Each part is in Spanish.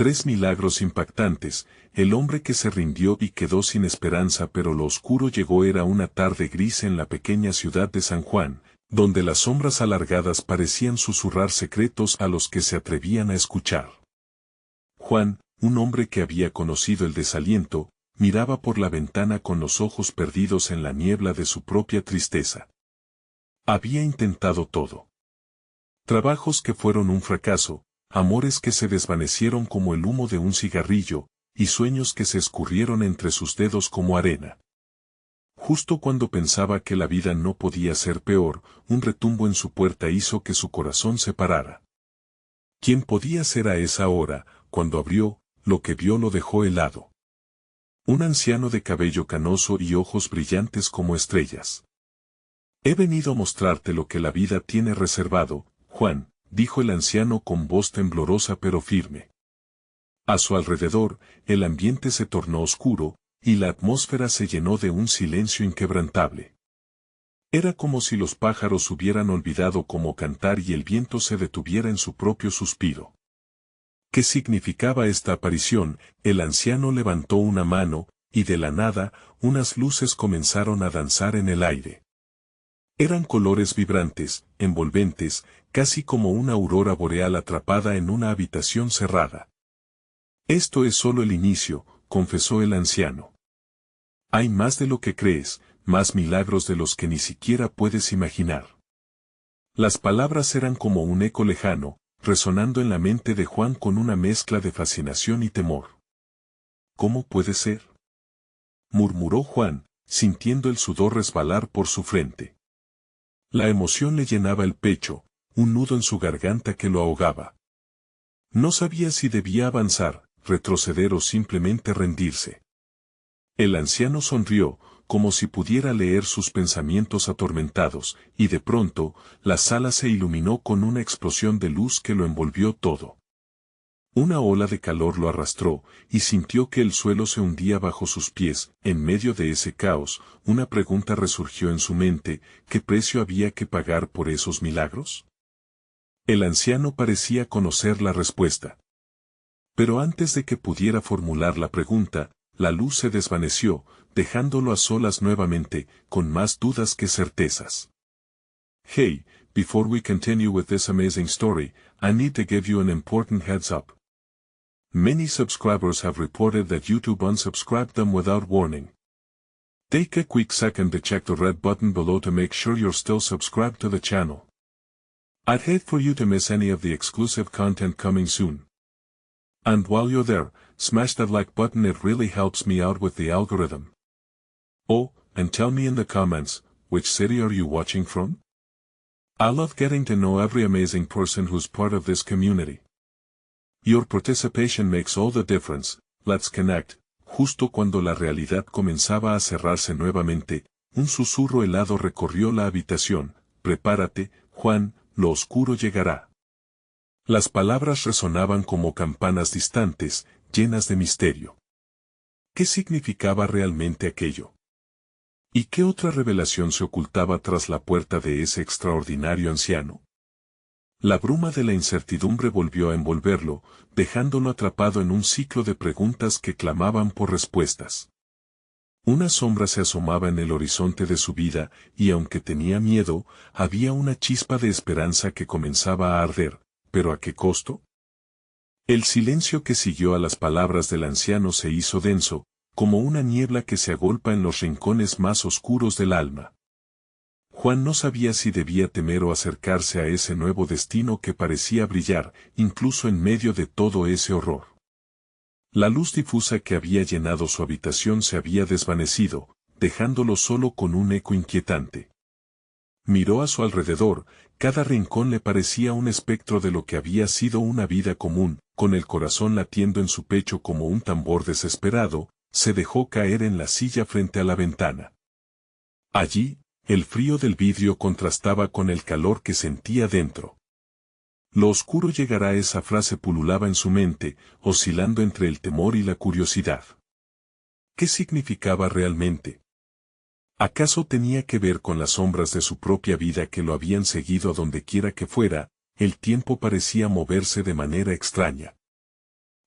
3 milagros impactantes, el hombre que se rindió y quedó sin esperanza, pero lo oscuro llegó. Era una tarde gris en la pequeña ciudad de San Juan, donde las sombras alargadas parecían susurrar secretos a los que se atrevían a escuchar. Juan, un hombre que había conocido el desaliento, miraba por la ventana con los ojos perdidos en la niebla de su propia tristeza. Había intentado todo. Trabajos que fueron un fracaso, amores que se desvanecieron como el humo de un cigarrillo, y sueños que se escurrieron entre sus dedos como arena. Justo cuando pensaba que la vida no podía ser peor, un retumbo en su puerta hizo que su corazón se parara. ¿Quién podía ser a esa hora? Cuando abrió, lo que vio lo dejó helado. Un anciano de cabello canoso y ojos brillantes como estrellas. He venido a mostrarte lo que la vida tiene reservado, Juan, dijo el anciano con voz temblorosa pero firme. A su alrededor, el ambiente se tornó oscuro, y la atmósfera se llenó de un silencio inquebrantable. Era como si los pájaros hubieran olvidado cómo cantar y el viento se detuviera en su propio suspiro. ¿Qué significaba esta aparición? El anciano levantó una mano, y de la nada, unas luces comenzaron a danzar en el aire. Eran colores vibrantes, envolventes, casi como una aurora boreal atrapada en una habitación cerrada. Esto es solo el inicio, confesó el anciano. Hay más de lo que crees, más milagros de los que ni siquiera puedes imaginar. Las palabras eran como un eco lejano, resonando en la mente de Juan con una mezcla de fascinación y temor. ¿Cómo puede ser?, murmuró Juan, sintiendo el sudor resbalar por su frente. La emoción le llenaba el pecho, un nudo en su garganta que lo ahogaba. No sabía si debía avanzar, retroceder o simplemente rendirse. El anciano sonrió, como si pudiera leer sus pensamientos atormentados, y de pronto, la sala se iluminó con una explosión de luz que lo envolvió todo. Una ola de calor lo arrastró, y sintió que el suelo se hundía bajo sus pies. En medio de ese caos, una pregunta resurgió en su mente: ¿qué precio había que pagar por esos milagros? El anciano parecía conocer la respuesta. Pero antes de que pudiera formular la pregunta, la luz se desvaneció, dejándolo a solas nuevamente, con más dudas que certezas. Hey, before we continue with this amazing story, I need to give you an important heads up. Many subscribers have reported that YouTube unsubscribed them without warning. Take a quick second to check the red button below to make sure you're still subscribed to the channel. I'd hate for you to miss any of the exclusive content coming soon. And while you're there, smash that like button, it really helps me out with the algorithm. Oh, and tell me in the comments, which city are you watching from? I love getting to know every amazing person who's part of this community. Your participation makes all the difference. Let's connect. Justo cuando la realidad comenzaba a cerrarse nuevamente, un susurro helado recorrió la habitación. Prepárate, Juan, lo oscuro llegará. Las palabras resonaban como campanas distantes, llenas de misterio. ¿Qué significaba realmente aquello? ¿Y qué otra revelación se ocultaba tras la puerta de ese extraordinario anciano? La bruma de la incertidumbre volvió a envolverlo, dejándolo atrapado en un ciclo de preguntas que clamaban por respuestas. Una sombra se asomaba en el horizonte de su vida, y aunque tenía miedo, había una chispa de esperanza que comenzaba a arder. ¿Pero a qué costo? El silencio que siguió a las palabras del anciano se hizo denso, como una niebla que se agolpa en los rincones más oscuros del alma. Juan no sabía si debía temer o acercarse a ese nuevo destino que parecía brillar, incluso en medio de todo ese horror. La luz difusa que había llenado su habitación se había desvanecido, dejándolo solo con un eco inquietante. Miró a su alrededor, cada rincón le parecía un espectro de lo que había sido una vida común. Con el corazón latiendo en su pecho como un tambor desesperado, se dejó caer en la silla frente a la ventana. Allí, el frío del vidrio contrastaba con el calor que sentía dentro. Lo oscuro llegará, esa frase pululaba en su mente, oscilando entre el temor y la curiosidad. ¿Qué significaba realmente? ¿Acaso tenía que ver con las sombras de su propia vida que lo habían seguido a donde quiera que fuera? El tiempo parecía moverse de manera extraña.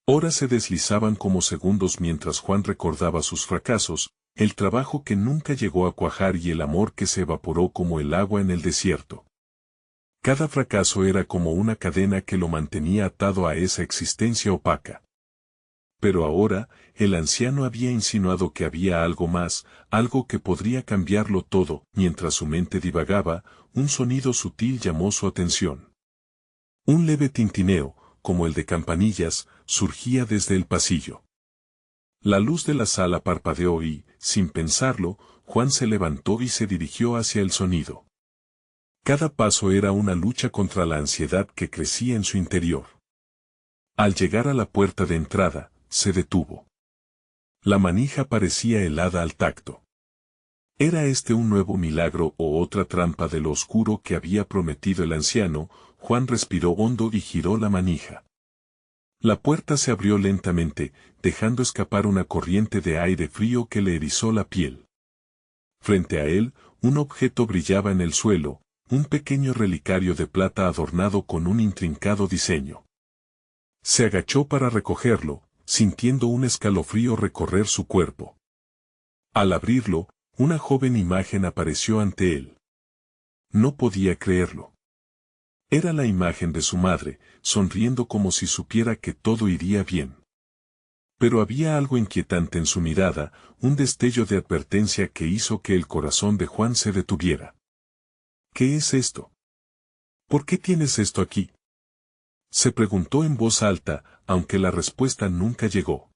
Horas se deslizaban como segundos mientras Juan recordaba sus fracasos, el trabajo que nunca llegó a cuajar y el amor que se evaporó como el agua en el desierto. Cada fracaso era como una cadena que lo mantenía atado a esa existencia opaca. Pero ahora, el anciano había insinuado que había algo más, algo que podría cambiarlo todo. Mientras su mente divagaba, un sonido sutil llamó su atención. Un leve tintineo, como el de campanillas, surgía desde el pasillo. La luz de la sala parpadeó y, sin pensarlo, Juan se levantó y se dirigió hacia el sonido. Cada paso era una lucha contra la ansiedad que crecía en su interior. Al llegar a la puerta de entrada, se detuvo. La manija parecía helada al tacto. ¿Era este un nuevo milagro o otra trampa de lo oscuro que había prometido el anciano? Juan respiró hondo y giró la manija. La puerta se abrió lentamente, dejando escapar una corriente de aire frío que le erizó la piel. Frente a él, un objeto brillaba en el suelo, un pequeño relicario de plata adornado con un intrincado diseño. Se agachó para recogerlo, sintiendo un escalofrío recorrer su cuerpo. Al abrirlo, una joven imagen apareció ante él. No podía creerlo. Era la imagen de su madre, sonriendo como si supiera que todo iría bien. Pero había algo inquietante en su mirada, un destello de advertencia que hizo que el corazón de Juan se detuviera. ¿Qué es esto? ¿Por qué tienes esto aquí? Se preguntó en voz alta, aunque la respuesta nunca llegó.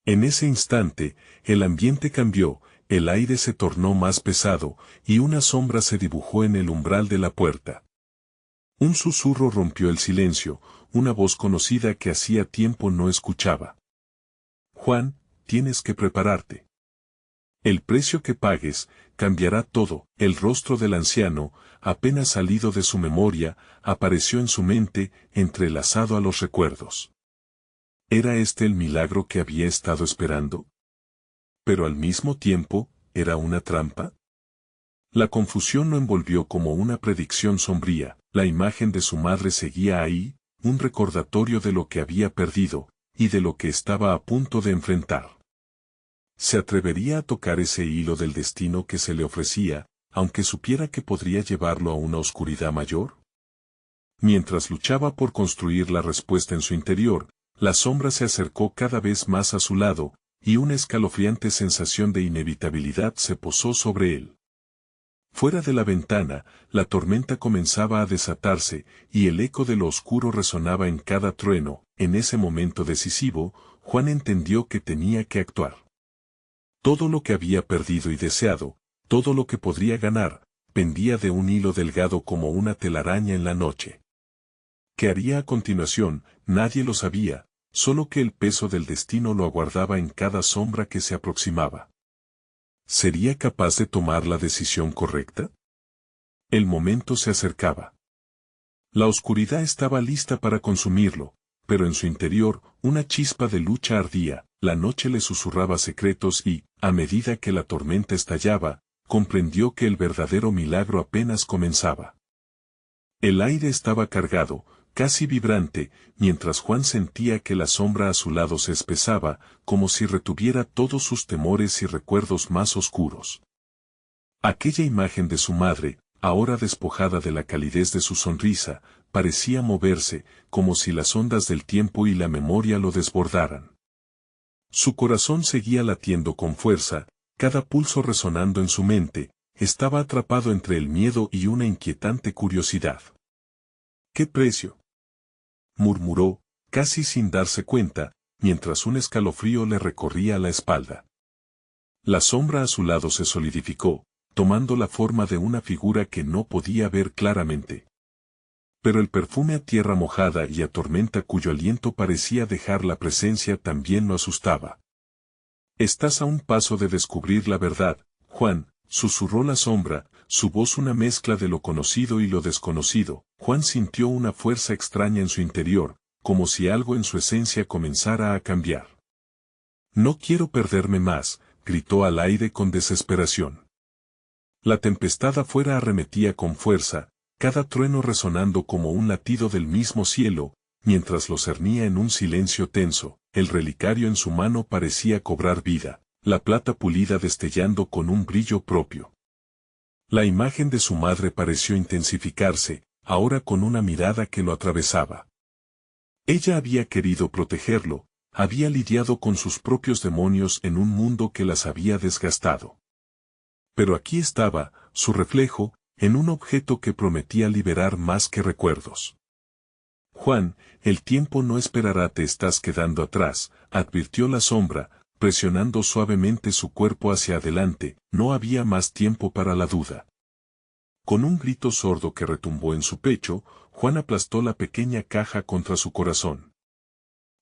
En ese instante, el ambiente cambió, el aire se tornó más pesado, y una sombra se dibujó en el umbral de la puerta. Un susurro rompió el silencio, una voz conocida que hacía tiempo no escuchaba. Juan, tienes que prepararte. El precio que pagues, cambiará todo. El rostro del anciano, apenas salido de su memoria, apareció en su mente, entrelazado a los recuerdos. ¿Era este el milagro que había estado esperando? Pero al mismo tiempo, ¿era una trampa? La confusión lo envolvió como una predicción sombría. La imagen de su madre seguía ahí, un recordatorio de lo que había perdido, y de lo que estaba a punto de enfrentar. ¿Se atrevería a tocar ese hilo del destino que se le ofrecía, aunque supiera que podría llevarlo a una oscuridad mayor? Mientras luchaba por construir la respuesta en su interior, la sombra se acercó cada vez más a su lado, y una escalofriante sensación de inevitabilidad se posó sobre él. Fuera de la ventana, la tormenta comenzaba a desatarse, y el eco de lo oscuro resonaba en cada trueno. En ese momento decisivo, Juan entendió que tenía que actuar. Todo lo que había perdido y deseado, todo lo que podría ganar, pendía de un hilo delgado como una telaraña en la noche. ¿Qué haría a continuación? Nadie lo sabía, solo que el peso del destino lo aguardaba en cada sombra que se aproximaba. ¿Sería capaz de tomar la decisión correcta? El momento se acercaba. La oscuridad estaba lista para consumirlo, pero en su interior, una chispa de lucha ardía. La noche le susurraba secretos y, a medida que la tormenta estallaba, comprendió que el verdadero milagro apenas comenzaba. El aire estaba cargado, casi vibrante, mientras Juan sentía que la sombra a su lado se espesaba, como si retuviera todos sus temores y recuerdos más oscuros. Aquella imagen de su madre, ahora despojada de la calidez de su sonrisa, parecía moverse, como si las ondas del tiempo y la memoria lo desbordaran. Su corazón seguía latiendo con fuerza, cada pulso resonando en su mente, estaba atrapado entre el miedo y una inquietante curiosidad. ¿Qué precio?, murmuró, casi sin darse cuenta, mientras un escalofrío le recorría la espalda. La sombra a su lado se solidificó, tomando la forma de una figura que no podía ver claramente. Pero el perfume a tierra mojada y a tormenta cuyo aliento parecía dejar la presencia también lo asustaba. Estás a un paso de descubrir la verdad, Juan, susurró la sombra, su voz una mezcla de lo conocido y lo desconocido. Juan sintió una fuerza extraña en su interior, como si algo en su esencia comenzara a cambiar. No quiero perderme más, gritó al aire con desesperación. La tempestad afuera arremetía con fuerza, cada trueno resonando como un latido del mismo cielo, mientras lo cernía en un silencio tenso, el relicario en su mano parecía cobrar vida, la plata pulida destellando con un brillo propio. La imagen de su madre pareció intensificarse, ahora con una mirada que lo atravesaba. Ella había querido protegerlo, había lidiado con sus propios demonios en un mundo que las había desgastado. Pero aquí estaba, su reflejo, en un objeto que prometía liberar más que recuerdos. Juan, el tiempo no esperará, te estás quedando atrás, advirtió la sombra, presionando suavemente su cuerpo hacia adelante, no había más tiempo para la duda. Con un grito sordo que retumbó en su pecho, Juan aplastó la pequeña caja contra su corazón.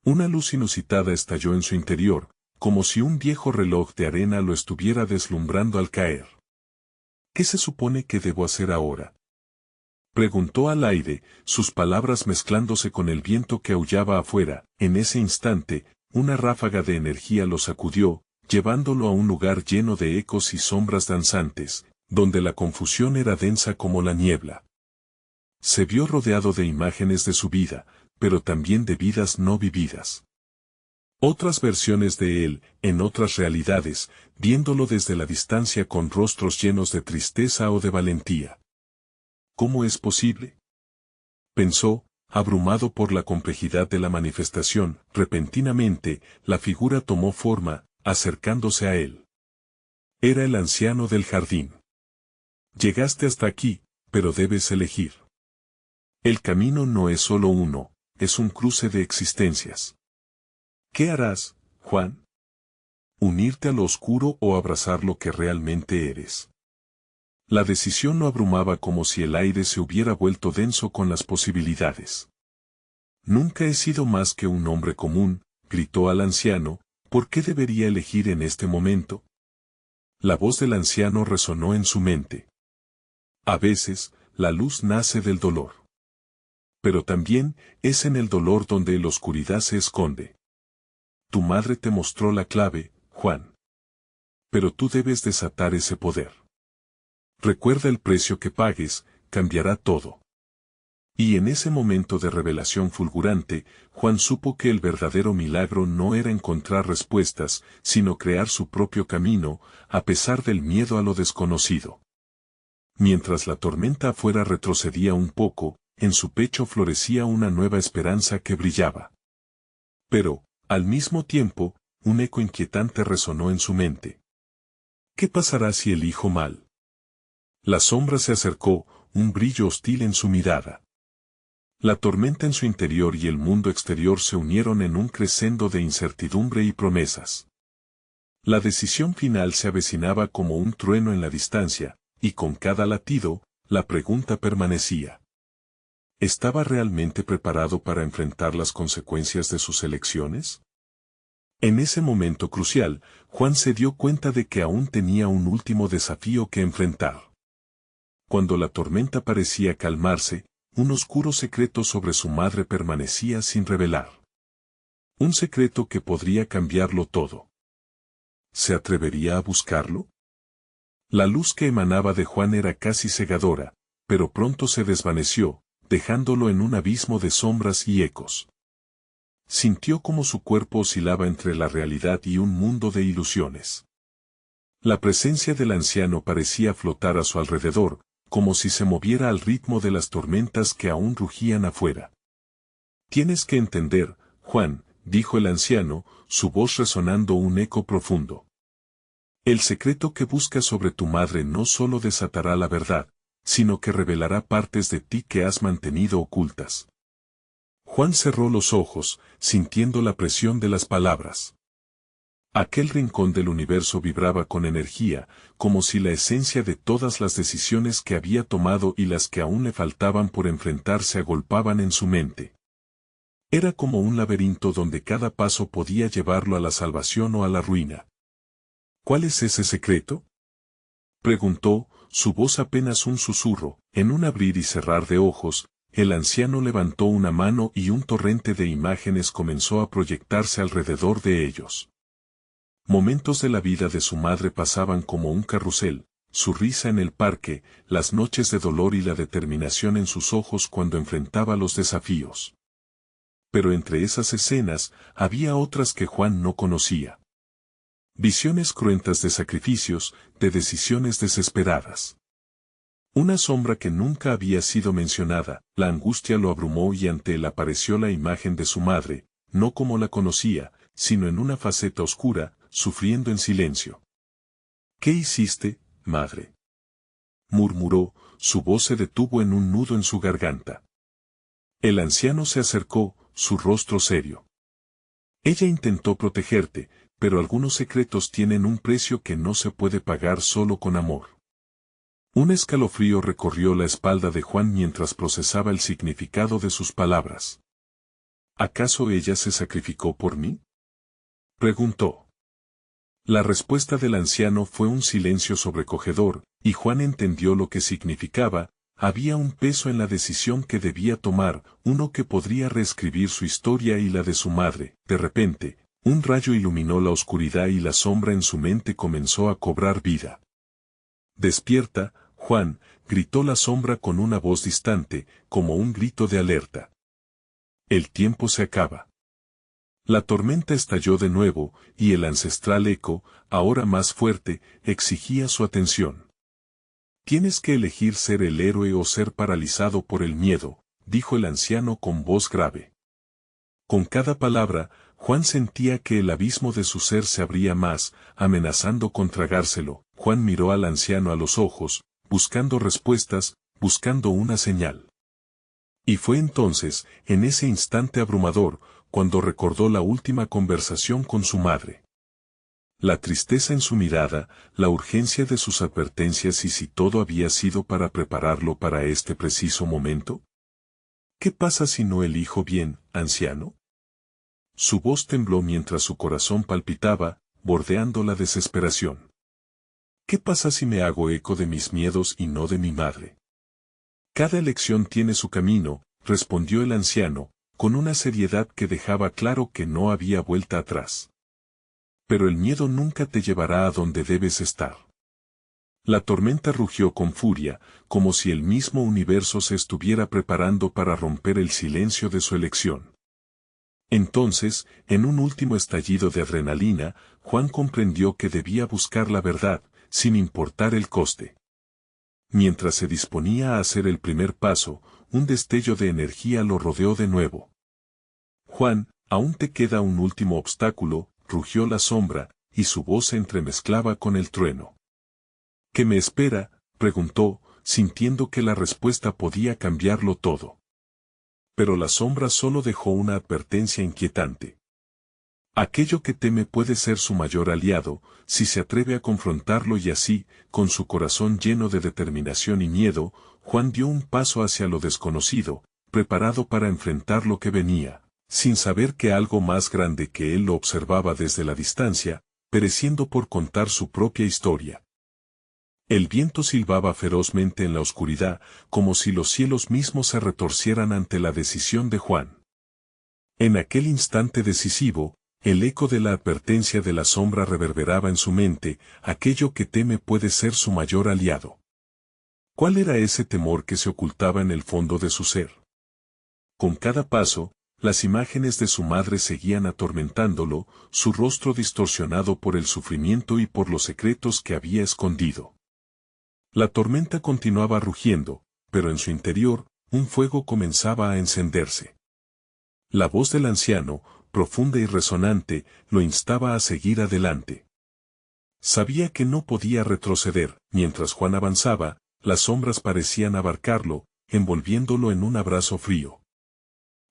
Una luz inusitada estalló en su interior, como si un viejo reloj de arena lo estuviera deslumbrando al caer. ¿Qué se supone que debo hacer ahora?, preguntó al aire, sus palabras mezclándose con el viento que aullaba afuera. En ese instante, una ráfaga de energía lo sacudió, llevándolo a un lugar lleno de ecos y sombras danzantes, donde la confusión era densa como la niebla. Se vio rodeado de imágenes de su vida, pero también de vidas no vividas. Otras versiones de él, en otras realidades, viéndolo desde la distancia con rostros llenos de tristeza o de valentía. ¿Cómo es posible?, pensó, abrumado por la complejidad de la manifestación. Repentinamente, la figura tomó forma, acercándose a él. Era el anciano del jardín. Llegaste hasta aquí, pero debes elegir. El camino no es solo uno, es un cruce de existencias. ¿Qué harás, Juan? ¿Unirte a lo oscuro o abrazar lo que realmente eres? La decisión lo abrumaba como si el aire se hubiera vuelto denso con las posibilidades. Nunca he sido más que un hombre común, gritó al anciano, ¿por qué debería elegir en este momento? La voz del anciano resonó en su mente. A veces, la luz nace del dolor. Pero también, es en el dolor donde la oscuridad se esconde. Tu madre te mostró la clave, Juan. Pero tú debes desatar ese poder. Recuerda, el precio que pagues, cambiará todo. Y en ese momento de revelación fulgurante, Juan supo que el verdadero milagro no era encontrar respuestas, sino crear su propio camino, a pesar del miedo a lo desconocido. Mientras la tormenta afuera retrocedía un poco, en su pecho florecía una nueva esperanza que brillaba. Pero, al mismo tiempo, un eco inquietante resonó en su mente. ¿Qué pasará si elijo mal? La sombra se acercó, un brillo hostil en su mirada. La tormenta en su interior y el mundo exterior se unieron en un crescendo de incertidumbre y promesas. La decisión final se avecinaba como un trueno en la distancia, y con cada latido, la pregunta permanecía. ¿Estaba realmente preparado para enfrentar las consecuencias de sus elecciones? En ese momento crucial, Juan se dio cuenta de que aún tenía un último desafío que enfrentar. Cuando la tormenta parecía calmarse, un oscuro secreto sobre su madre permanecía sin revelar. Un secreto que podría cambiarlo todo. ¿Se atrevería a buscarlo? La luz que emanaba de Juan era casi cegadora, pero pronto se desvaneció, dejándolo en un abismo de sombras y ecos. Sintió como su cuerpo oscilaba entre la realidad y un mundo de ilusiones. La presencia del anciano parecía flotar a su alrededor, como si se moviera al ritmo de las tormentas que aún rugían afuera. Tienes que entender, Juan, dijo el anciano, su voz resonando un eco profundo. El secreto que buscas sobre tu madre no solo desatará la verdad, sino que revelará partes de ti que has mantenido ocultas. Juan cerró los ojos, sintiendo la presión de las palabras. Aquel rincón del universo vibraba con energía, como si la esencia de todas las decisiones que había tomado y las que aún le faltaban por enfrentar se agolpaban en su mente. Era como un laberinto donde cada paso podía llevarlo a la salvación o a la ruina. ¿Cuál es ese secreto?, preguntó, su voz apenas un susurro. En un abrir y cerrar de ojos, el anciano levantó una mano y un torrente de imágenes comenzó a proyectarse alrededor de ellos. Momentos de la vida de su madre pasaban como un carrusel, su risa en el parque, las noches de dolor y la determinación en sus ojos cuando enfrentaba los desafíos. Pero entre esas escenas había otras que Juan no conocía. Visiones cruentas de sacrificios, de decisiones desesperadas. Una sombra que nunca había sido mencionada, la angustia lo abrumó y ante él apareció la imagen de su madre, no como la conocía, sino en una faceta oscura, sufriendo en silencio. ¿Qué hiciste, madre?, murmuró, su voz se detuvo en un nudo en su garganta. El anciano se acercó, su rostro serio. Ella intentó protegerte, pero algunos secretos tienen un precio que no se puede pagar solo con amor. Un escalofrío recorrió la espalda de Juan mientras procesaba el significado de sus palabras. ¿Acaso ella se sacrificó por mí?, preguntó. La respuesta del anciano fue un silencio sobrecogedor, y Juan entendió lo que significaba. Había un peso en la decisión que debía tomar, uno que podría reescribir su historia y la de su madre. De repente, un rayo iluminó la oscuridad y la sombra en su mente comenzó a cobrar vida. «Despierta, Juan», gritó la sombra con una voz distante, como un grito de alerta. «El tiempo se acaba». La tormenta estalló de nuevo, y el ancestral eco, ahora más fuerte, exigía su atención. «Tienes que elegir ser el héroe o ser paralizado por el miedo», dijo el anciano con voz grave. Con cada palabra, Juan sentía que el abismo de su ser se abría más, amenazando con tragárselo. Juan miró al anciano a los ojos, buscando respuestas, buscando una señal. Y fue entonces, en ese instante abrumador, cuando recordó la última conversación con su madre. La tristeza en su mirada, la urgencia de sus advertencias y si todo había sido para prepararlo para este preciso momento. ¿Qué pasa si no elijo bien, anciano? Su voz tembló mientras su corazón palpitaba, bordeando la desesperación. ¿Qué pasa si me hago eco de mis miedos y no de mi madre? Cada elección tiene su camino, respondió el anciano, con una seriedad que dejaba claro que no había vuelta atrás. Pero el miedo nunca te llevará a donde debes estar. La tormenta rugió con furia, como si el mismo universo se estuviera preparando para romper el silencio de su elección. Entonces, en un último estallido de adrenalina, Juan comprendió que debía buscar la verdad, sin importar el coste. Mientras se disponía a hacer el primer paso, un destello de energía lo rodeó de nuevo. «Juan, aún te queda un último obstáculo», rugió la sombra, y su voz se entremezclaba con el trueno. «¿Qué me espera?», preguntó, sintiendo que la respuesta podía cambiarlo todo. Pero la sombra solo dejó una advertencia inquietante. Aquello que teme puede ser su mayor aliado, si se atreve a confrontarlo y así, con su corazón lleno de determinación y miedo, Juan dio un paso hacia lo desconocido, preparado para enfrentar lo que venía, sin saber que algo más grande que él lo observaba desde la distancia, pereciendo por contar su propia historia. El viento silbaba ferozmente en la oscuridad, como si los cielos mismos se retorcieran ante la decisión de Juan. En aquel instante decisivo, el eco de la advertencia de la sombra reverberaba en su mente, aquello que teme puede ser su mayor aliado. ¿Cuál era ese temor que se ocultaba en el fondo de su ser? Con cada paso, las imágenes de su madre seguían atormentándolo, su rostro distorsionado por el sufrimiento y por los secretos que había escondido. La tormenta continuaba rugiendo, pero en su interior, un fuego comenzaba a encenderse. La voz del anciano, profunda y resonante, lo instaba a seguir adelante. Sabía que no podía retroceder. Mientras Juan avanzaba, las sombras parecían abarcarlo, envolviéndolo en un abrazo frío.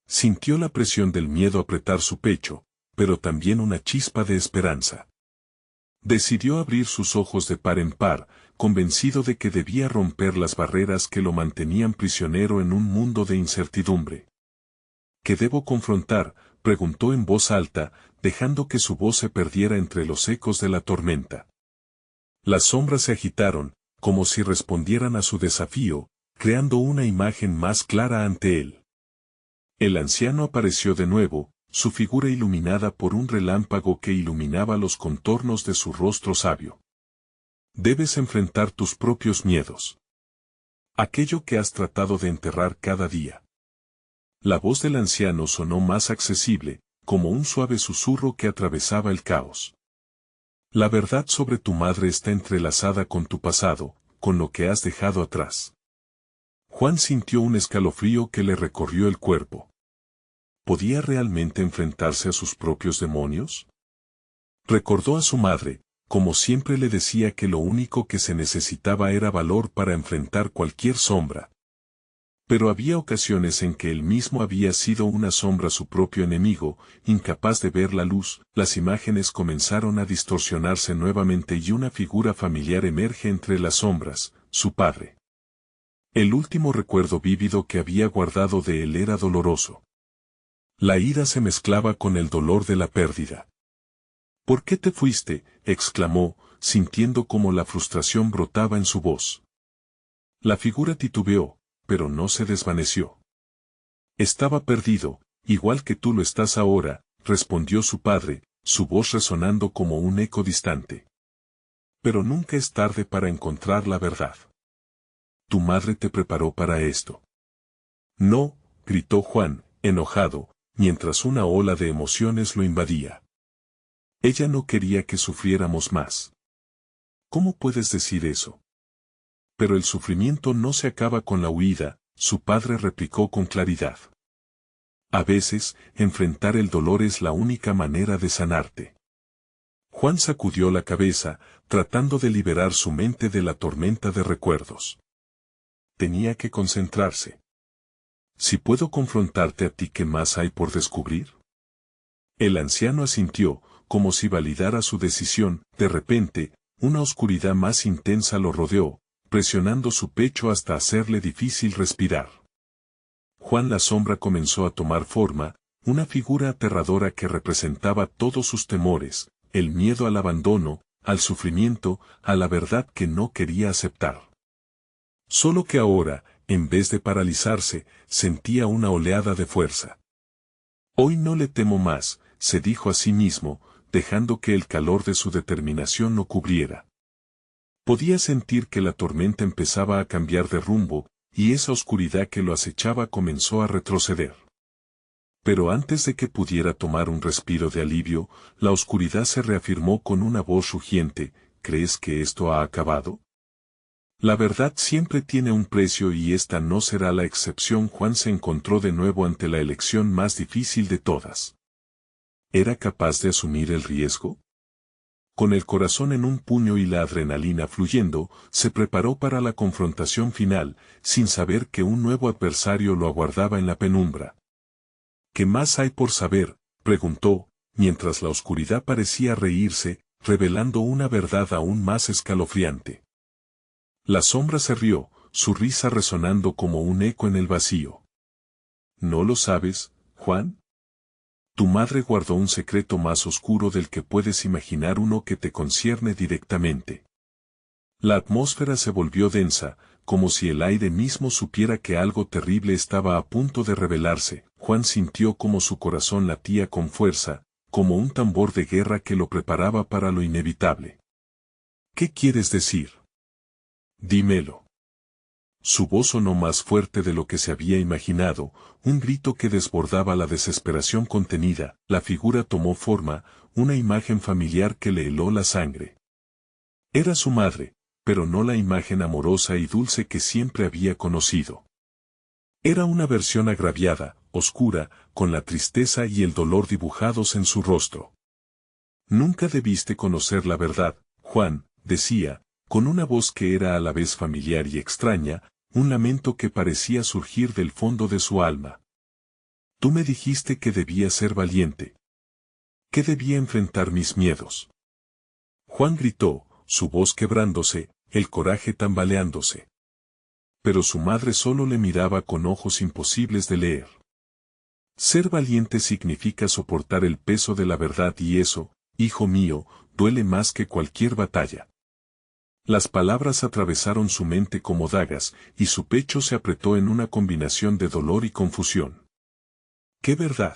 Sintió la presión del miedo apretar su pecho, pero también una chispa de esperanza. Decidió abrir sus ojos de par en par, convencido de que debía romper las barreras que lo mantenían prisionero en un mundo de incertidumbre. ¿Qué debo confrontar?, preguntó en voz alta, dejando que su voz se perdiera entre los ecos de la tormenta. Las sombras se agitaron, como si respondieran a su desafío, creando una imagen más clara ante él. El anciano apareció de nuevo, su figura iluminada por un relámpago que iluminaba los contornos de su rostro sabio. Debes enfrentar tus propios miedos. Aquello que has tratado de enterrar cada día. La voz del anciano sonó más accesible, como un suave susurro que atravesaba el caos. La verdad sobre tu madre está entrelazada con tu pasado, con lo que has dejado atrás. Juan sintió un escalofrío que le recorrió el cuerpo. ¿Podía realmente enfrentarse a sus propios demonios? Recordó a su madre, como siempre le decía que lo único que se necesitaba era valor para enfrentar cualquier sombra. Pero había ocasiones en que él mismo había sido una sombra, su propio enemigo, incapaz de ver la luz. Las imágenes comenzaron a distorsionarse nuevamente y una figura familiar emerge entre las sombras, su padre. El último recuerdo vívido que había guardado de él era doloroso. La ira se mezclaba con el dolor de la pérdida. ¿Por qué te fuiste?, exclamó, sintiendo cómo la frustración brotaba en su voz. La figura titubeó, pero no se desvaneció. Estaba perdido, igual que tú lo estás ahora, respondió su padre, su voz resonando como un eco distante. Pero nunca es tarde para encontrar la verdad. Tu madre te preparó para esto. No, gritó Juan, enojado, mientras una ola de emociones lo invadía. Ella no quería que sufriéramos más. ¿Cómo puedes decir eso? Pero el sufrimiento no se acaba con la huida, su padre replicó con claridad. A veces, enfrentar el dolor es la única manera de sanarte. Juan sacudió la cabeza, tratando de liberar su mente de la tormenta de recuerdos. Tenía que concentrarse. Si puedo confrontarte a ti, ¿qué más hay por descubrir? El anciano asintió, como si validara su decisión. De repente, una oscuridad más intensa lo rodeó, presionando su pecho hasta hacerle difícil respirar. Juan, la sombra comenzó a tomar forma, una figura aterradora que representaba todos sus temores, el miedo al abandono, al sufrimiento, a la verdad que no quería aceptar. Solo que ahora, en vez de paralizarse, sentía una oleada de fuerza. Hoy no le temo más, se dijo a sí mismo, dejando que el calor de su determinación lo cubriera. Podía sentir que la tormenta empezaba a cambiar de rumbo, y esa oscuridad que lo acechaba comenzó a retroceder. Pero antes de que pudiera tomar un respiro de alivio, la oscuridad se reafirmó con una voz rugiente: ¿crees que esto ha acabado? La verdad siempre tiene un precio y esta no será la excepción. Juan se encontró de nuevo ante la elección más difícil de todas. ¿Era capaz de asumir el riesgo? Con el corazón en un puño y la adrenalina fluyendo, se preparó para la confrontación final, sin saber que un nuevo adversario lo aguardaba en la penumbra. ¿Qué más hay por saber?, preguntó, mientras la oscuridad parecía reírse, revelando una verdad aún más escalofriante. La sombra se rió, su risa resonando como un eco en el vacío. ¿No lo sabes, Juan? Tu madre guardó un secreto más oscuro del que puedes imaginar, uno que te concierne directamente. La atmósfera se volvió densa, como si el aire mismo supiera que algo terrible estaba a punto de revelarse. Juan sintió como su corazón latía con fuerza, como un tambor de guerra que lo preparaba para lo inevitable. ¿Qué quieres decir? Dímelo. Su voz sonó más fuerte de lo que se había imaginado, un grito que desbordaba la desesperación contenida. La figura tomó forma, una imagen familiar que le heló la sangre. Era su madre, pero no la imagen amorosa y dulce que siempre había conocido. Era una versión agraviada, oscura, con la tristeza y el dolor dibujados en su rostro. Nunca debiste conocer la verdad, Juan, decía, con una voz que era a la vez familiar y extraña, un lamento que parecía surgir del fondo de su alma. Tú me dijiste que debía ser valiente. Que debía enfrentar mis miedos. Juan gritó, su voz quebrándose, el coraje tambaleándose. Pero su madre solo le miraba con ojos imposibles de leer. Ser valiente significa soportar el peso de la verdad y eso, hijo mío, duele más que cualquier batalla. Las palabras atravesaron su mente como dagas, y su pecho se apretó en una combinación de dolor y confusión. ¿Qué verdad?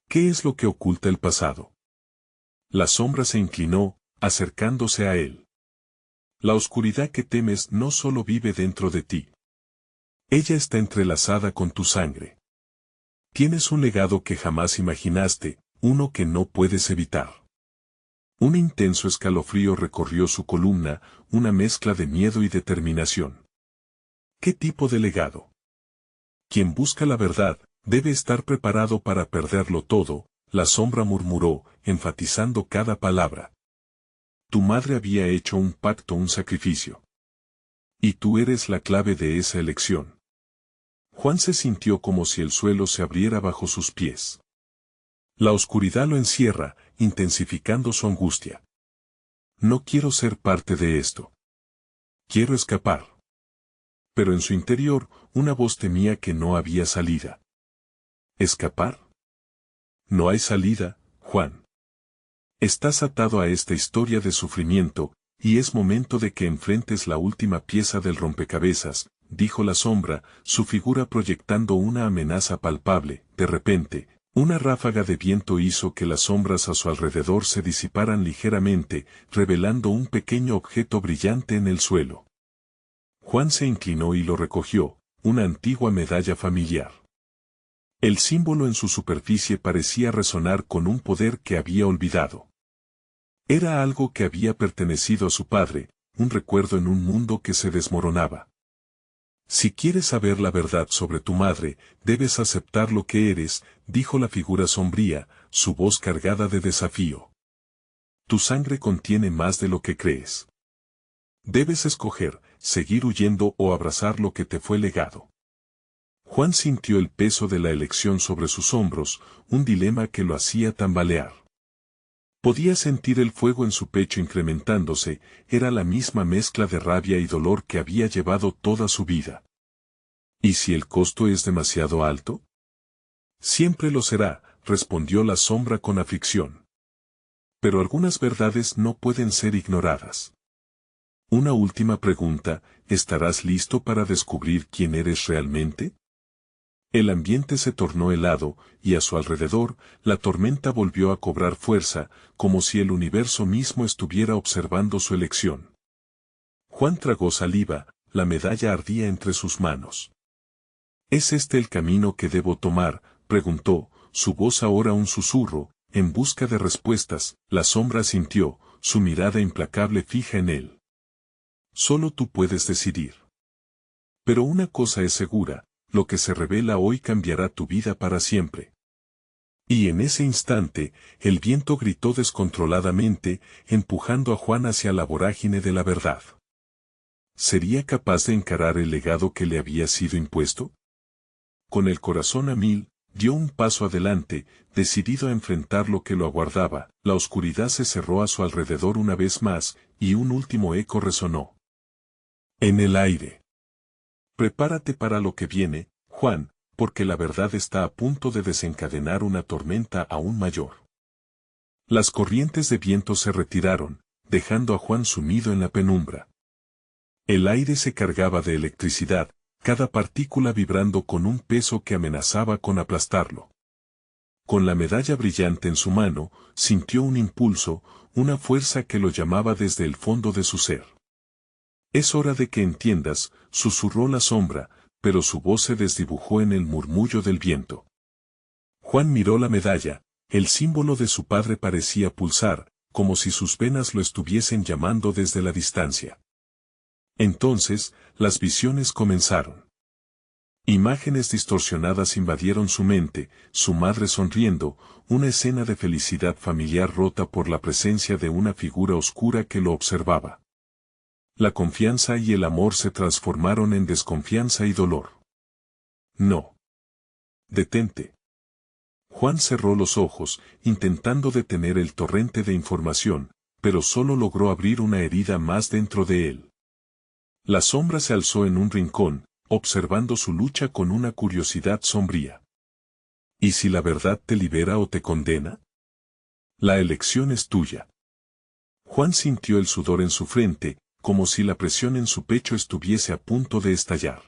¿Qué es lo que oculta el pasado? La sombra se inclinó, acercándose a él. La oscuridad que temes no solo vive dentro de ti. Ella está entrelazada con tu sangre. Tienes un legado que jamás imaginaste, uno que no puedes evitar. Un intenso escalofrío recorrió su columna, una mezcla de miedo y determinación. ¿Qué tipo de legado? Quien busca la verdad, debe estar preparado para perderlo todo, la sombra murmuró, enfatizando cada palabra. Tu madre había hecho un pacto, un sacrificio. Y tú eres la clave de esa elección. Juan se sintió como si el suelo se abriera bajo sus pies. La oscuridad lo encierra, intensificando su angustia. No quiero ser parte de esto. Quiero escapar. Pero en su interior, una voz temía que no había salida. ¿Escapar? No hay salida, Juan. Estás atado a esta historia de sufrimiento, y es momento de que enfrentes la última pieza del rompecabezas, dijo la sombra, su figura proyectando una amenaza palpable. De repente, una ráfaga de viento hizo que las sombras a su alrededor se disiparan ligeramente, revelando un pequeño objeto brillante en el suelo. Juan se inclinó y lo recogió, una antigua medalla familiar. El símbolo en su superficie parecía resonar con un poder que había olvidado. Era algo que había pertenecido a su padre, un recuerdo en un mundo que se desmoronaba. Si quieres saber la verdad sobre tu madre, debes aceptar lo que eres, dijo la figura sombría, su voz cargada de desafío. Tu sangre contiene más de lo que crees. Debes escoger, seguir huyendo o abrazar lo que te fue legado. Juan sintió el peso de la elección sobre sus hombros, un dilema que lo hacía tambalear. Podía sentir el fuego en su pecho incrementándose, era la misma mezcla de rabia y dolor que había llevado toda su vida. ¿Y si el costo es demasiado alto? Siempre lo será, respondió la sombra con aflicción. Pero algunas verdades no pueden ser ignoradas. Una última pregunta, ¿estarás listo para descubrir quién eres realmente? El ambiente se tornó helado, y a su alrededor, la tormenta volvió a cobrar fuerza, como si el universo mismo estuviera observando su elección. Juan tragó saliva, la medalla ardía entre sus manos. ¿Es este el camino que debo tomar?, preguntó, su voz ahora un susurro, en busca de respuestas. La sombra sintió, su mirada implacable fija en él. Solo tú puedes decidir. Pero una cosa es segura, lo que se revela hoy cambiará tu vida para siempre. Y en ese instante, el viento gritó descontroladamente, empujando a Juan hacia la vorágine de la verdad. ¿Sería capaz de encarar el legado que le había sido impuesto? Con el corazón a mil, dio un paso adelante, decidido a enfrentar lo que lo aguardaba. La oscuridad se cerró a su alrededor una vez más, y un último eco resonó. En el aire. Prepárate para lo que viene, Juan, porque la verdad está a punto de desencadenar una tormenta aún mayor. Las corrientes de viento se retiraron, dejando a Juan sumido en la penumbra. El aire se cargaba de electricidad, cada partícula vibrando con un peso que amenazaba con aplastarlo. Con la medalla brillante en su mano, sintió un impulso, una fuerza que lo llamaba desde el fondo de su ser. Es hora de que entiendas, susurró la sombra, pero su voz se desdibujó en el murmullo del viento. Juan miró la medalla, el símbolo de su padre parecía pulsar, como si sus venas lo estuviesen llamando desde la distancia. Entonces, las visiones comenzaron. Imágenes distorsionadas invadieron su mente, su madre sonriendo, una escena de felicidad familiar rota por la presencia de una figura oscura que lo observaba. La confianza y el amor se transformaron en desconfianza y dolor. No. Detente. Juan cerró los ojos, intentando detener el torrente de información, pero solo logró abrir una herida más dentro de él. La sombra se alzó en un rincón, observando su lucha con una curiosidad sombría. ¿Y si la verdad te libera o te condena? La elección es tuya. Juan sintió el sudor en su frente, como si la presión en su pecho estuviese a punto de estallar.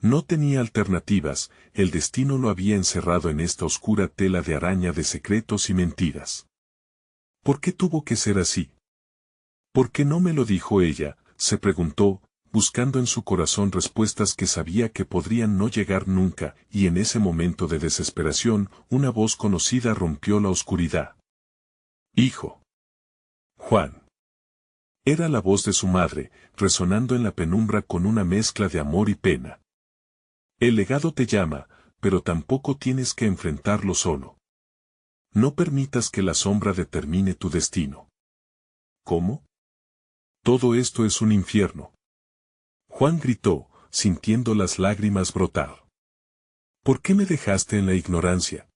No tenía alternativas, el destino lo había encerrado en esta oscura tela de araña de secretos y mentiras. ¿Por qué tuvo que ser así? ¿Por qué no me lo dijo ella?, se preguntó, buscando en su corazón respuestas que sabía que podrían no llegar nunca, y en ese momento de desesperación, una voz conocida rompió la oscuridad. «Hijo». «Juan». Era la voz de su madre, resonando en la penumbra con una mezcla de amor y pena. «El legado te llama, pero tampoco tienes que enfrentarlo solo. No permitas que la sombra determine tu destino». «¿Cómo? Todo esto es un infierno». Juan gritó, sintiendo las lágrimas brotar. «¿Por qué me dejaste en la ignorancia?»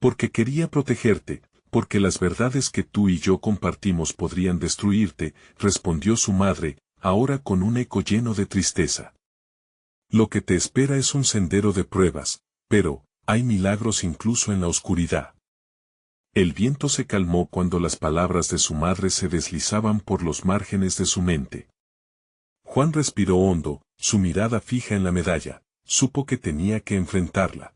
«Porque quería protegerte, porque las verdades que tú y yo compartimos podrían destruirte», respondió su madre, ahora con un eco lleno de tristeza. «Lo que te espera es un sendero de pruebas, pero hay milagros incluso en la oscuridad». El viento se calmó cuando las palabras de su madre se deslizaban por los márgenes de su mente. Juan respiró hondo, su mirada fija en la medalla, supo que tenía que enfrentarla.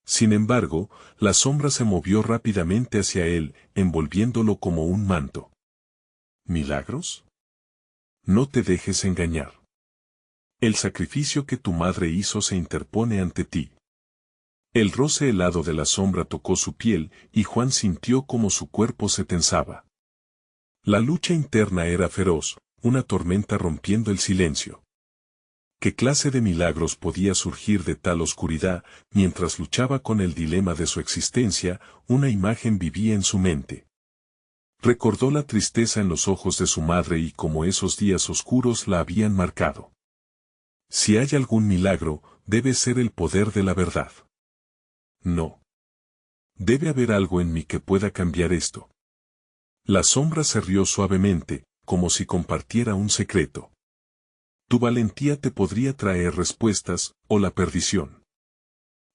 Sin embargo, la sombra se movió rápidamente hacia él, envolviéndolo como un manto. ¿Milagros? No te dejes engañar. El sacrificio que tu madre hizo se interpone ante ti. El roce helado de la sombra tocó su piel, y Juan sintió como su cuerpo se tensaba. La lucha interna era feroz, una tormenta rompiendo el silencio. ¿Qué clase de milagros podía surgir de tal oscuridad? Mientras luchaba con el dilema de su existencia, una imagen vivía en su mente. Recordó la tristeza en los ojos de su madre y cómo esos días oscuros la habían marcado. Si hay algún milagro, debe ser el poder de la verdad. No. Debe haber algo en mí que pueda cambiar esto. La sombra se rió suavemente, como si compartiera un secreto. Tu valentía te podría traer respuestas, o la perdición.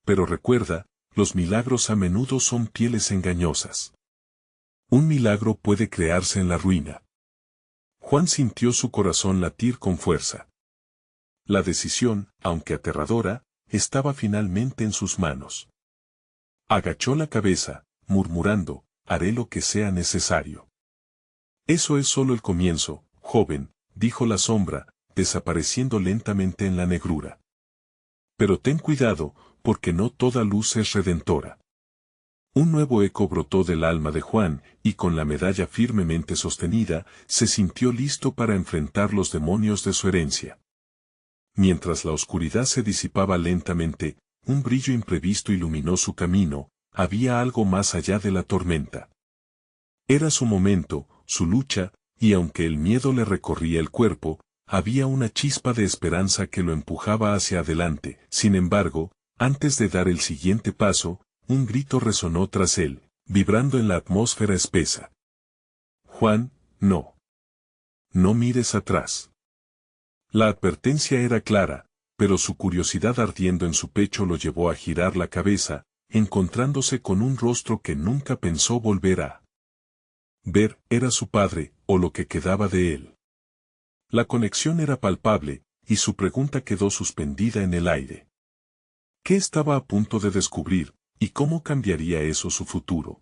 Pero recuerda, los milagros a menudo son pieles engañosas. Un milagro puede crearse en la ruina. Juan sintió su corazón latir con fuerza. La decisión, aunque aterradora, estaba finalmente en sus manos. Agachó la cabeza, murmurando, haré lo que sea necesario. Eso es solo el comienzo, joven, dijo la sombra, desapareciendo lentamente en la negrura. Pero ten cuidado, porque no toda luz es redentora. Un nuevo eco brotó del alma de Juan, y con la medalla firmemente sostenida, se sintió listo para enfrentar los demonios de su herencia. Mientras la oscuridad se disipaba lentamente, un brillo imprevisto iluminó su camino, había algo más allá de la tormenta. Era su momento, su lucha, y aunque el miedo le recorría el cuerpo, había una chispa de esperanza que lo empujaba hacia adelante. Sin embargo, antes de dar el siguiente paso, un grito resonó tras él, vibrando en la atmósfera espesa. «Juan, no. No mires atrás». La advertencia era clara, pero su curiosidad ardiendo en su pecho lo llevó a girar la cabeza, encontrándose con un rostro que nunca pensó volver a ver. Era su padre, o lo que quedaba de él. La conexión era palpable, y su pregunta quedó suspendida en el aire. ¿Qué estaba a punto de descubrir, y cómo cambiaría eso su futuro?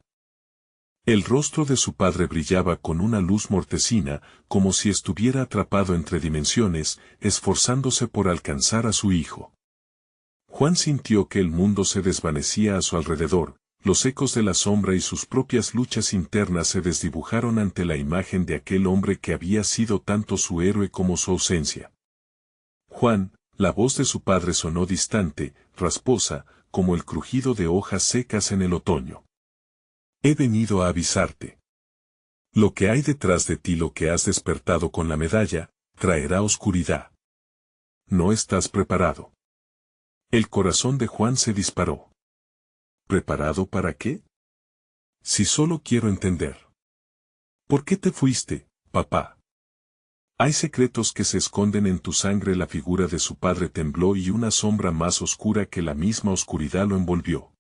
El rostro de su padre brillaba con una luz mortecina, como si estuviera atrapado entre dimensiones, esforzándose por alcanzar a su hijo. Juan sintió que el mundo se desvanecía a su alrededor, los ecos de la sombra y sus propias luchas internas se desdibujaron ante la imagen de aquel hombre que había sido tanto su héroe como su ausencia. «Juan», la voz de su padre sonó distante, rasposa, como el crujido de hojas secas en el otoño. «He venido a avisarte. Lo que hay detrás de ti, lo que has despertado con la medalla, traerá oscuridad. No estás preparado». El corazón de Juan se disparó. ¿Preparado para qué? Si solo quiero entender. ¿Por qué te fuiste, papá? Hay secretos que se esconden en tu sangre. La figura de su padre tembló y una sombra más oscura que la misma oscuridad lo envolvió.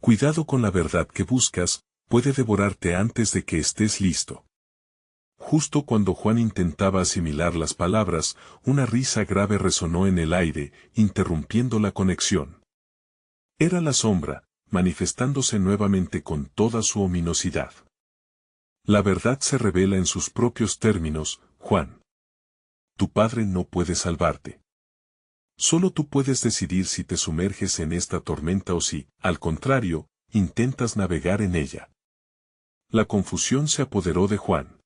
Cuidado con la verdad que buscas, puede devorarte antes de que estés listo. Justo cuando Juan intentaba asimilar las palabras, una risa grave resonó en el aire, interrumpiendo la conexión. Era la sombra, manifestándose nuevamente con toda su ominosidad. La verdad se revela en sus propios términos, Juan. tu padre no puede salvarte. Solo tú puedes decidir si te sumerges en esta tormenta o si, al contrario, intentas navegar en ella. La confusión se apoderó de Juan.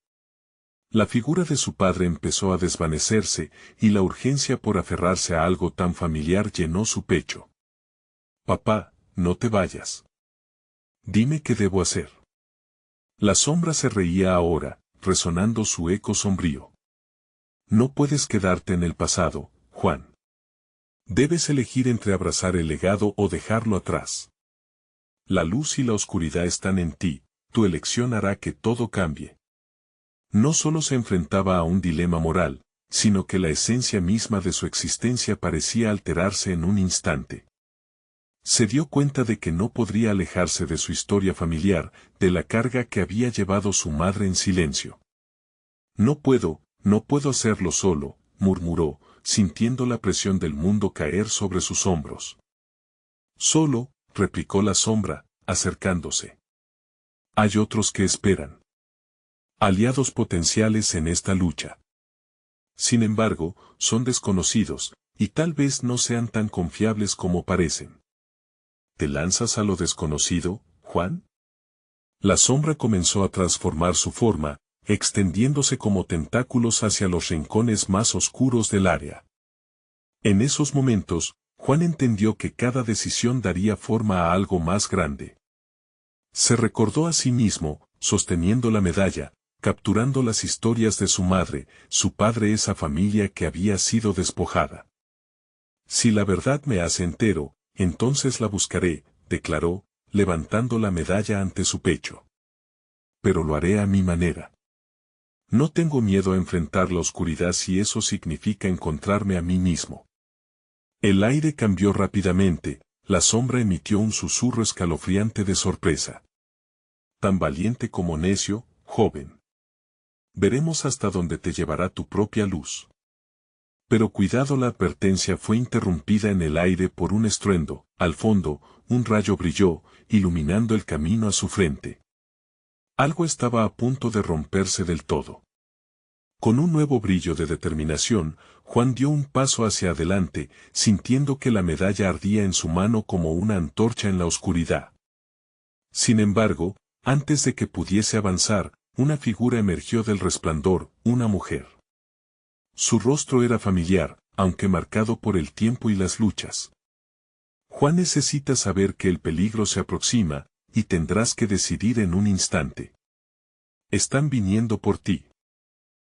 La figura de su padre empezó a desvanecerse, y la urgencia por aferrarse a algo tan familiar llenó su pecho. Papá, no te vayas. Dime qué debo hacer. La sombra se reía ahora, resonando su eco sombrío. No puedes quedarte en el pasado, Juan. Debes elegir entre abrazar el legado o dejarlo atrás. La luz y la oscuridad están en ti, tu elección hará que todo cambie. No solo se enfrentaba a un dilema moral, sino que la esencia misma de su existencia parecía alterarse en un instante. Se dio cuenta de que no podría alejarse de su historia familiar, de la carga que había llevado su madre en silencio. No puedo hacerlo solo, murmuró, sintiendo la presión del mundo caer sobre sus hombros. Solo, replicó la sombra, acercándose. Hay otros que esperan. Aliados potenciales en esta lucha. Sin embargo, son desconocidos, y tal vez no sean tan confiables como parecen. ¿Te lanzas a lo desconocido, Juan? La sombra comenzó a transformar su forma, extendiéndose como tentáculos hacia los rincones más oscuros del área. En esos momentos, Juan entendió que cada decisión daría forma a algo más grande. Se recordó a sí mismo, sosteniendo la medalla, capturando las historias de su madre, su padre, esa familia que había sido despojada. Si la verdad me hace entero, entonces la buscaré, declaró, levantando la medalla ante su pecho. Pero lo haré a mi manera. No tengo miedo a enfrentar la oscuridad si eso significa encontrarme a mí mismo. El aire cambió rápidamente, la sombra emitió un susurro escalofriante de sorpresa. Tan valiente como necio, joven. Veremos hasta dónde te llevará tu propia luz. Pero cuidado, la advertencia fue interrumpida en el aire por un estruendo. Al fondo, un rayo brilló, iluminando el camino a su frente. Algo estaba a punto de romperse del todo. Con un nuevo brillo de determinación, Juan dio un paso hacia adelante, sintiendo que la medalla ardía en su mano como una antorcha en la oscuridad. Sin embargo, antes de que pudiese avanzar, una figura emergió del resplandor, una mujer. Su rostro era familiar, aunque marcado por el tiempo y las luchas. Juan necesita saber que el peligro se aproxima, y tendrás que decidir en un instante. Están viniendo por ti.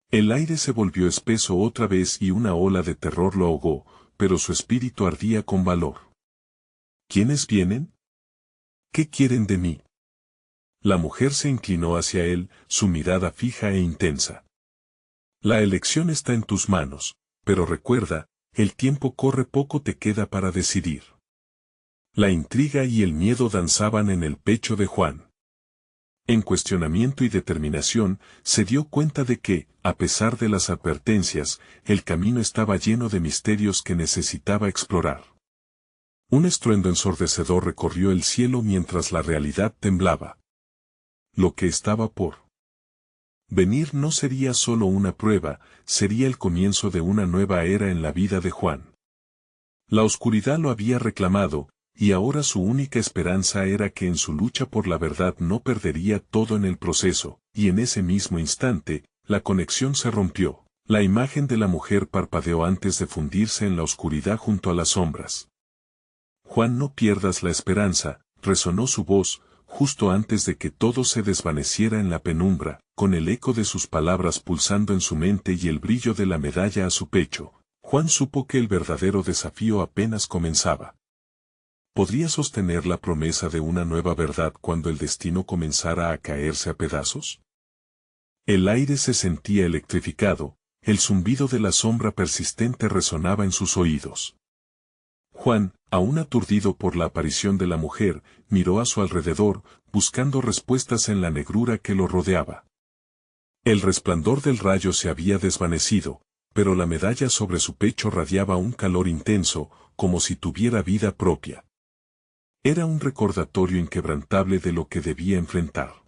El aire se volvió espeso otra vez y una ola de terror lo ahogó, pero su espíritu ardía con valor. ¿Quiénes vienen? ¿Qué quieren de mí? La mujer se inclinó hacia él, su mirada fija e intensa. La elección está en tus manos, pero recuerda, el tiempo corre, poco te queda para decidir. La intriga y el miedo danzaban en el pecho de Juan. En cuestionamiento y determinación, se dio cuenta de que, a pesar de las advertencias, el camino estaba lleno de misterios que necesitaba explorar. Un estruendo ensordecedor recorrió el cielo mientras la realidad temblaba. Lo que estaba por venir no sería solo una prueba, sería el comienzo de una nueva era en la vida de Juan. La oscuridad lo había reclamado, y ahora su única esperanza era que en su lucha por la verdad no perdería todo en el proceso, y en ese mismo instante, la conexión se rompió. La imagen de la mujer parpadeó antes de fundirse en la oscuridad junto a las sombras. Juan, no pierdas la esperanza, resonó su voz, justo antes de que todo se desvaneciera en la penumbra, con el eco de sus palabras pulsando en su mente y el brillo de la medalla a su pecho. Juan supo que el verdadero desafío apenas comenzaba. ¿Podría sostener la promesa de una nueva verdad cuando el destino comenzara a caerse a pedazos? El aire se sentía electrificado, el zumbido de la sombra persistente resonaba en sus oídos. Juan, aún aturdido por la aparición de la mujer, miró a su alrededor, buscando respuestas en la negrura que lo rodeaba. El resplandor del rayo se había desvanecido, pero la medalla sobre su pecho radiaba un calor intenso, como si tuviera vida propia. Era un recordatorio inquebrantable de lo que debía enfrentar.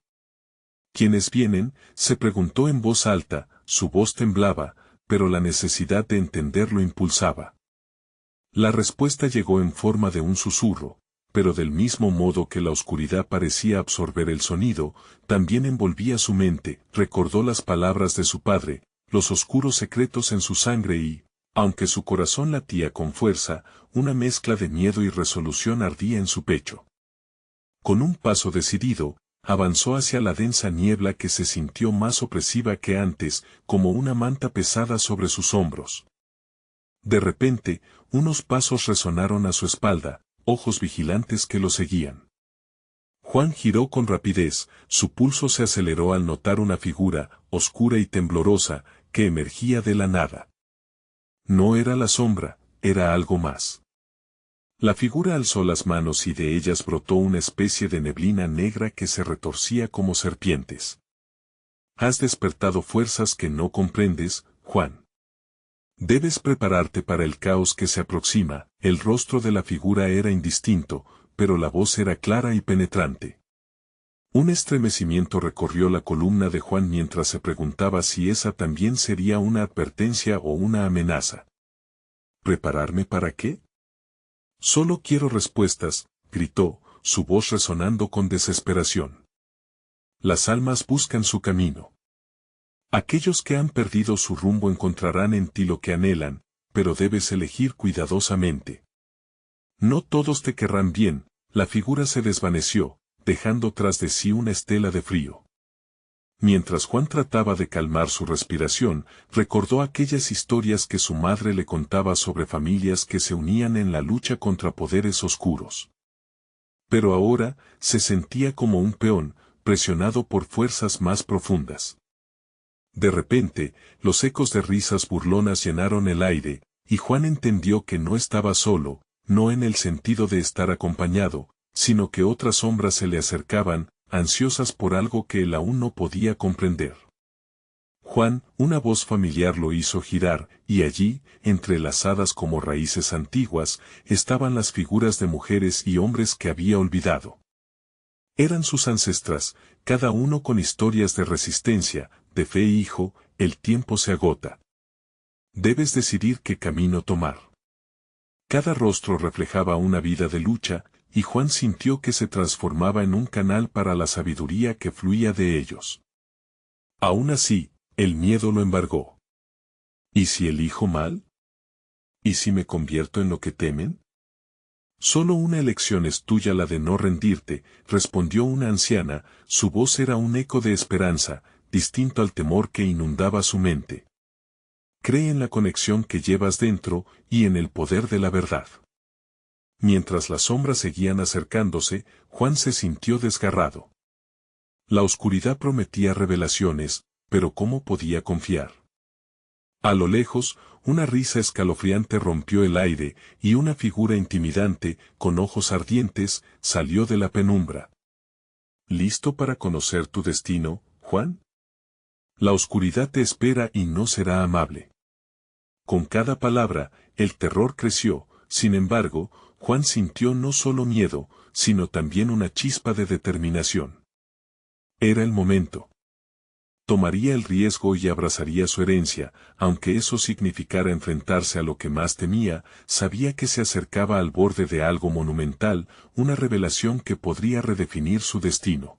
¿Quiénes vienen?, se preguntó en voz alta, su voz temblaba, pero la necesidad de entender lo impulsaba. La respuesta llegó en forma de un susurro, pero del mismo modo que la oscuridad parecía absorber el sonido, también envolvía su mente, recordó las palabras de su padre, los oscuros secretos en su sangre y, aunque su corazón latía con fuerza, una mezcla de miedo y resolución ardía en su pecho. Con un paso decidido, avanzó hacia la densa niebla que se sintió más opresiva que antes, como una manta pesada sobre sus hombros. De repente, unos pasos resonaron a su espalda, ojos vigilantes que lo seguían. Juan giró con rapidez, su pulso se aceleró al notar una figura, oscura y temblorosa, que emergía de la nada. No era la sombra, era algo más. La figura alzó las manos y de ellas brotó una especie de neblina negra que se retorcía como serpientes. Has despertado fuerzas que no comprendes, Juan. Debes prepararte para el caos que se aproxima. El rostro de la figura era indistinto, pero la voz era clara y penetrante. Un estremecimiento recorrió la columna de Juan mientras se preguntaba si esa también sería una advertencia o una amenaza. ¿Prepararme para qué? Solo quiero respuestas, gritó, su voz resonando con desesperación. Las almas buscan su camino. Aquellos que han perdido su rumbo encontrarán en ti lo que anhelan, pero debes elegir cuidadosamente. No todos te querrán bien. La figura se desvaneció, dejando tras de sí una estela de frío. Mientras Juan trataba de calmar su respiración, recordó aquellas historias que su madre le contaba sobre familias que se unían en la lucha contra poderes oscuros. Pero ahora, se sentía como un peón, presionado por fuerzas más profundas. De repente, los ecos de risas burlonas llenaron el aire, y Juan entendió que no estaba solo, no en el sentido de estar acompañado, sino que otras sombras se le acercaban, ansiosas por algo que él aún no podía comprender. Juan, una voz familiar lo hizo girar, y allí, entrelazadas como raíces antiguas, estaban las figuras de mujeres y hombres que había olvidado. Eran sus ancestras, cada uno con historias de resistencia, de fe. Hijo, el tiempo se agota. Debes decidir qué camino tomar. Cada rostro reflejaba una vida de lucha, y Juan sintió que se transformaba en un canal para la sabiduría que fluía de ellos. Aún así, el miedo lo embargó. ¿Y si elijo mal? ¿Y si me convierto en lo que temen? Solo una elección es tuya, la de no rendirte, respondió una anciana, su voz era un eco de esperanza, distinto al temor que inundaba su mente. Cree en la conexión que llevas dentro, y en el poder de la verdad. Mientras las sombras seguían acercándose, Juan se sintió desgarrado. La oscuridad prometía revelaciones, pero ¿cómo podía confiar? A lo lejos, una risa escalofriante rompió el aire, y una figura intimidante, con ojos ardientes, salió de la penumbra. ¿Listo para conocer tu destino, Juan? La oscuridad te espera y no será amable. Con cada palabra, el terror creció, sin embargo, Juan sintió no solo miedo, sino también una chispa de determinación. Era el momento. Tomaría el riesgo y abrazaría su herencia, aunque eso significara enfrentarse a lo que más temía. Sabía que se acercaba al borde de algo monumental, una revelación que podría redefinir su destino.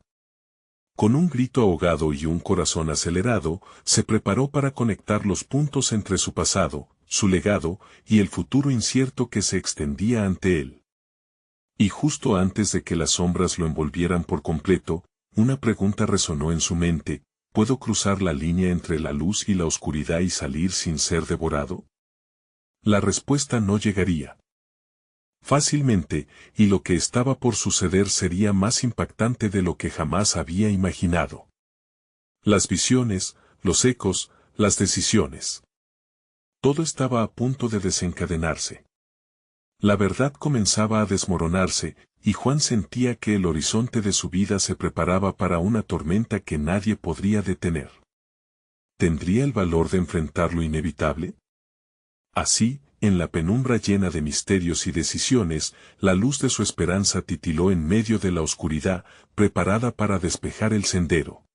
Con un grito ahogado y un corazón acelerado, se preparó para conectar los puntos entre su pasado, su legado, y el futuro incierto que se extendía ante él. Y justo antes de que las sombras lo envolvieran por completo, una pregunta resonó en su mente: ¿puedo cruzar la línea entre la luz y la oscuridad y salir sin ser devorado? La respuesta no llegaría fácilmente, y lo que estaba por suceder sería más impactante de lo que jamás había imaginado. Las visiones, los ecos, las decisiones. Todo estaba a punto de desencadenarse. La verdad comenzaba a desmoronarse, y Juan sentía que el horizonte de su vida se preparaba para una tormenta que nadie podría detener. ¿Tendría el valor de enfrentar lo inevitable? Así, en la penumbra llena de misterios y decisiones, la luz de su esperanza titiló en medio de la oscuridad, preparada para despejar el sendero.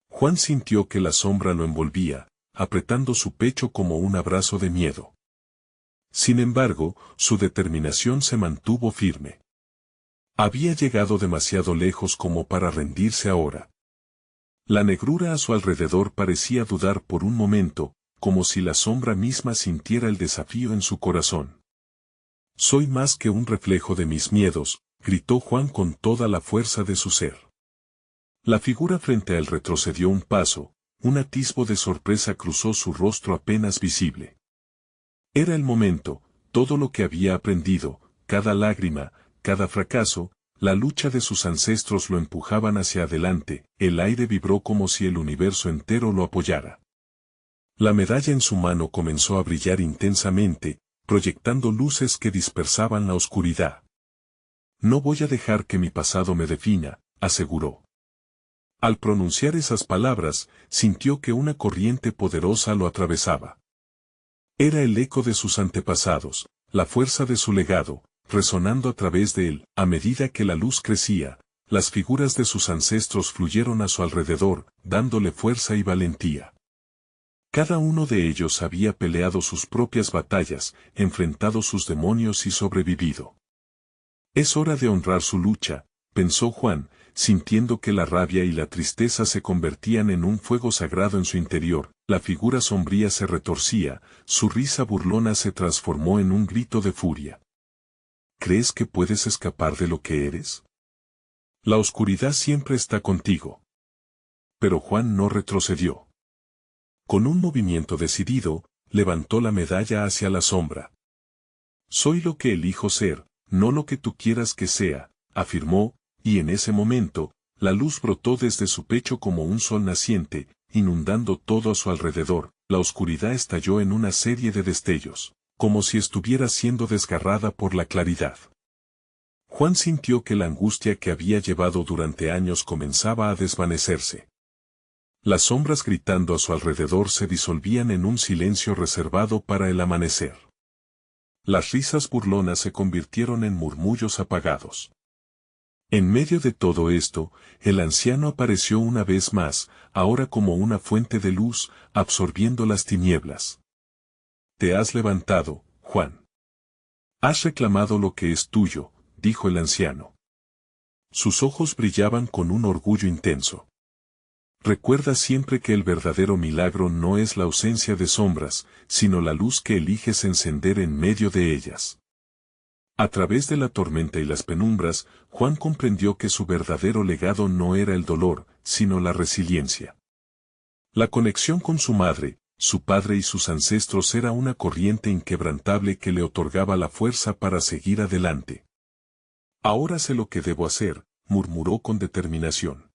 Juan sintió que la sombra lo envolvía, apretando su pecho como un abrazo de miedo. Sin embargo, su determinación se mantuvo firme. Había llegado demasiado lejos como para rendirse ahora. La negrura a su alrededor parecía dudar por un momento, como si la sombra misma sintiera el desafío en su corazón. «Soy más que un reflejo de mis miedos», gritó Juan con toda la fuerza de su ser. La figura frente a él retrocedió un paso, un atisbo de sorpresa cruzó su rostro apenas visible. Era el momento, todo lo que había aprendido, cada lágrima, cada fracaso, la lucha de sus ancestros lo empujaban hacia adelante, el aire vibró como si el universo entero lo apoyara. La medalla en su mano comenzó a brillar intensamente, proyectando luces que dispersaban la oscuridad. «No voy a dejar que mi pasado me defina», aseguró. Al pronunciar esas palabras, sintió que una corriente poderosa lo atravesaba. Era el eco de sus antepasados, la fuerza de su legado, resonando a través de él. A medida que la luz crecía, las figuras de sus ancestros fluyeron a su alrededor, dándole fuerza y valentía. Cada uno de ellos había peleado sus propias batallas, enfrentado sus demonios y sobrevivido. «Es hora de honrar su lucha», pensó Juan, sintiendo que la rabia y la tristeza se convertían en un fuego sagrado en su interior. La figura sombría se retorcía, su risa burlona se transformó en un grito de furia. «¿Crees que puedes escapar de lo que eres? La oscuridad siempre está contigo». Pero Juan no retrocedió. Con un movimiento decidido, levantó la medalla hacia la sombra. «Soy lo que elijo ser, no lo que tú quieras que sea», afirmó, y en ese momento, la luz brotó desde su pecho como un sol naciente, inundando todo a su alrededor. La oscuridad estalló en una serie de destellos, como si estuviera siendo desgarrada por la claridad. Juan sintió que la angustia que había llevado durante años comenzaba a desvanecerse. Las sombras gritando a su alrededor se disolvían en un silencio reservado para el amanecer. Las risas burlonas se convirtieron en murmullos apagados. En medio de todo esto, el anciano apareció una vez más, ahora como una fuente de luz, absorbiendo las tinieblas. «Te has levantado, Juan. Has reclamado lo que es tuyo», dijo el anciano. Sus ojos brillaban con un orgullo intenso. «Recuerda siempre que el verdadero milagro no es la ausencia de sombras, sino la luz que eliges encender en medio de ellas». A través de la tormenta y las penumbras, Juan comprendió que su verdadero legado no era el dolor, sino la resiliencia. La conexión con su madre, su padre y sus ancestros era una corriente inquebrantable que le otorgaba la fuerza para seguir adelante. «Ahora sé lo que debo hacer», murmuró con determinación.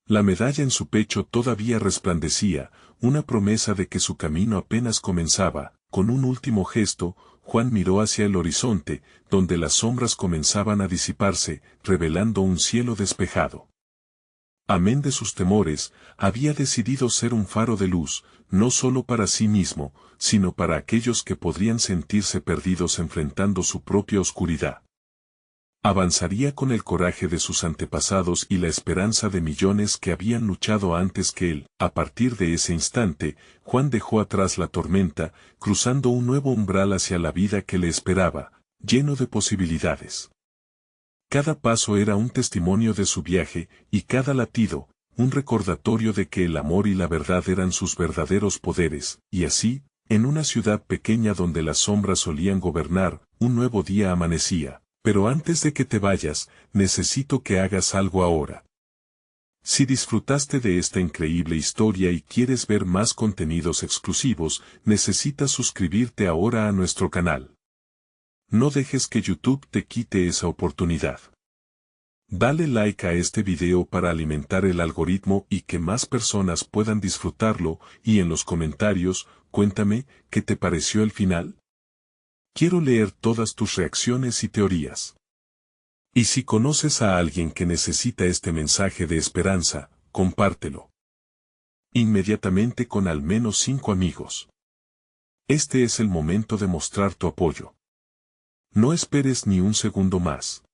La medalla en su pecho todavía resplandecía, una promesa de que su camino apenas comenzaba. Con un último gesto, Juan miró hacia el horizonte, donde las sombras comenzaban a disiparse, revelando un cielo despejado. Amén de sus temores, había decidido ser un faro de luz, no solo para sí mismo, sino para aquellos que podrían sentirse perdidos enfrentando su propia oscuridad. Avanzaría con el coraje de sus antepasados y la esperanza de millones que habían luchado antes que él. A partir de ese instante, Juan dejó atrás la tormenta, cruzando un nuevo umbral hacia la vida que le esperaba, lleno de posibilidades. Cada paso era un testimonio de su viaje, y cada latido, un recordatorio de que el amor y la verdad eran sus verdaderos poderes, y así, en una ciudad pequeña donde las sombras solían gobernar, un nuevo día amanecía. Pero antes de que te vayas, necesito que hagas algo ahora. Si disfrutaste de esta increíble historia y quieres ver más contenidos exclusivos, necesitas suscribirte ahora a nuestro canal. No dejes que YouTube te quite esa oportunidad. Dale like a este video para alimentar el algoritmo y que más personas puedan disfrutarlo, y en los comentarios, cuéntame, ¿qué te pareció el final? Quiero leer todas tus reacciones y teorías. Y si conoces a alguien que necesita este mensaje de esperanza, compártelo inmediatamente con al menos 5 amigos. Este es el momento de mostrar tu apoyo. No esperes ni un segundo más.